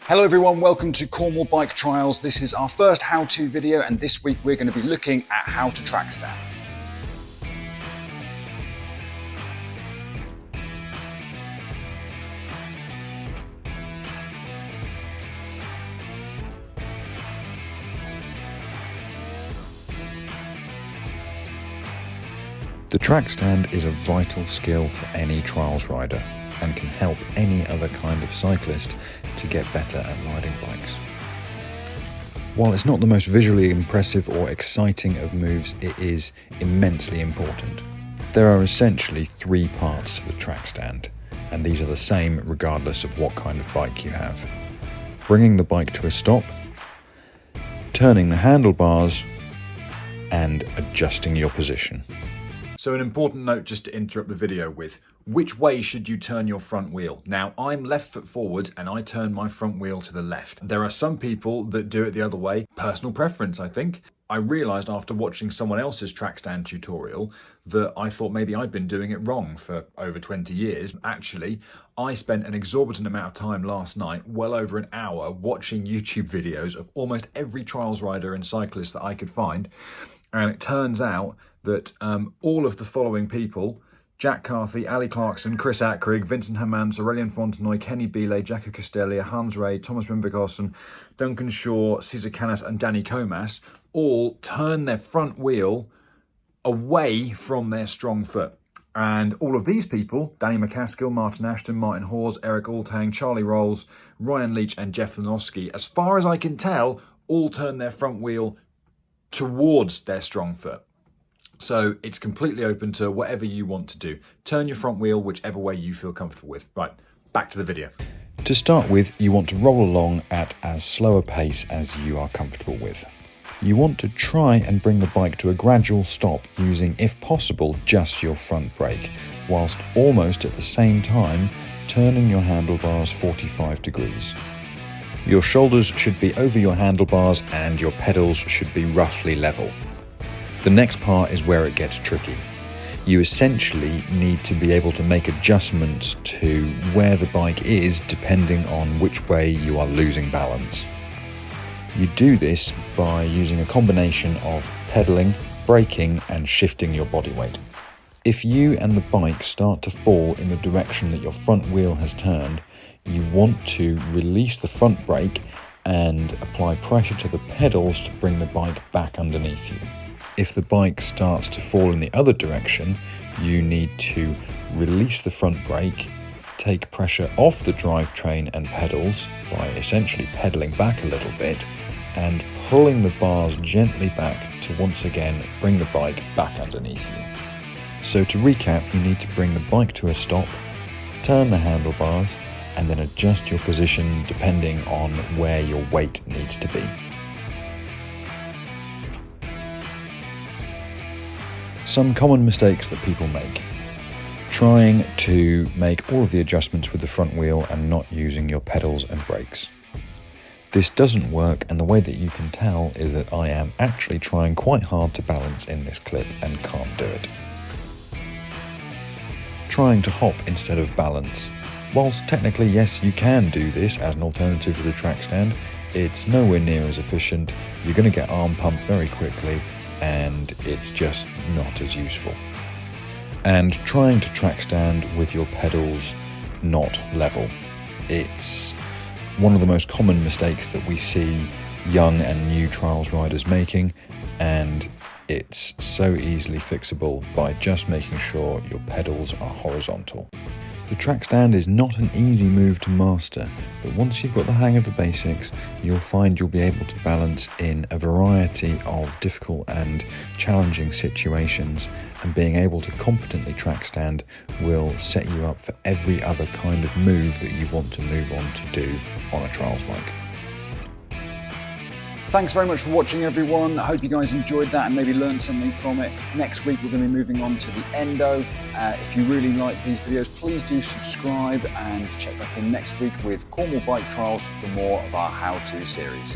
Hello everyone, welcome to Cornwall Biketrials. This is our first how-to video, and this week we're going to be looking at how to track stand. The track stand is a vital skill for any trials rider and can help any other kind of cyclist to get better at riding bikes. While it's not the most visually impressive or exciting of moves, it is immensely important. There are essentially three parts to the track stand, and these are the same regardless of what kind of bike you have. Bringing the bike to a stop, turning the handlebars, and adjusting your position. So an important note just to interrupt the video with: which way should you turn your front wheel? Now, I'm left foot forward and I turn my front wheel to the left. There are some people that do it the other way. Personal preference, I think. I realised after watching someone else's track stand tutorial that I thought maybe I'd been doing it wrong for over 20 years. Actually, I spent an exorbitant amount of time last night, well over an hour, watching YouTube videos of almost every trials rider and cyclist that I could find. And it turns out that all of the following people, Jack Carthy, Ali Clarkson, Chris Ackrig, Vincent Hermans, Aurelien Fontenoy, Kenny Belay, Jacko Castellia, Hans Ray, Thomas Rimbergossen, Duncan Shaw, Cesar Canas and Danny Comas all turn their front wheel away from their strong foot. And all of these people, Danny McCaskill, Martin Ashton, Martin Hawes, Eric Altang, Charlie Rolls, Ryan Leach and Jeff Lanowski, as far as I can tell, all turn their front wheel towards their strong foot. So it's completely open to whatever you want to do. Turn your front wheel whichever way you feel comfortable with. Right, back to the video. To start with, you want to roll along at as slow a pace as you are comfortable with. You want to try and bring the bike to a gradual stop using, if possible, just your front brake, whilst almost at the same time turning your handlebars 45 degrees. Your shoulders should be over your handlebars and your pedals should be roughly level. The next part is where it gets tricky. You essentially need to be able to make adjustments to where the bike is depending on which way you are losing balance. You do this by using a combination of pedaling, braking and shifting your body weight. If you and the bike start to fall in the direction that your front wheel has turned, you want to release the front brake and apply pressure to the pedals to bring the bike back underneath you. If the bike starts to fall in the other direction, you need to release the front brake, take pressure off the drivetrain and pedals by essentially pedaling back a little bit and pulling the bars gently back to once again bring the bike back underneath you. So to recap, you need to bring the bike to a stop, turn the handlebars, and then adjust your position depending on where your weight needs to be. Some common mistakes that people make: trying to make all of the adjustments with the front wheel and not using your pedals and brakes. This doesn't work, and the way that you can tell is that I am actually trying quite hard to balance in this clip and can't do it. Trying to hop instead of balance. Whilst technically yes, you can do this as an alternative to the track stand, it's nowhere near as efficient. You're going to get arm pumped very quickly and it's just not as useful. And trying to track stand with your pedals not level. It's one of the most common mistakes that we see young and new trials riders making, and it's so easily fixable by just making sure your pedals are horizontal. The track stand is not an easy move to master, but once you've got the hang of the basics, you'll find you'll be able to balance in a variety of difficult and challenging situations, and being able to competently track stand will set you up for every other kind of move that you want to move on to do on a trials bike. Thanks very much for watching, everyone. I hope you guys enjoyed that and maybe learned something from it. Next week we're going to be moving on to the endo. If you really like these videos, please do subscribe and check back in next week with Cornwall Biketrials for more of our how-to series.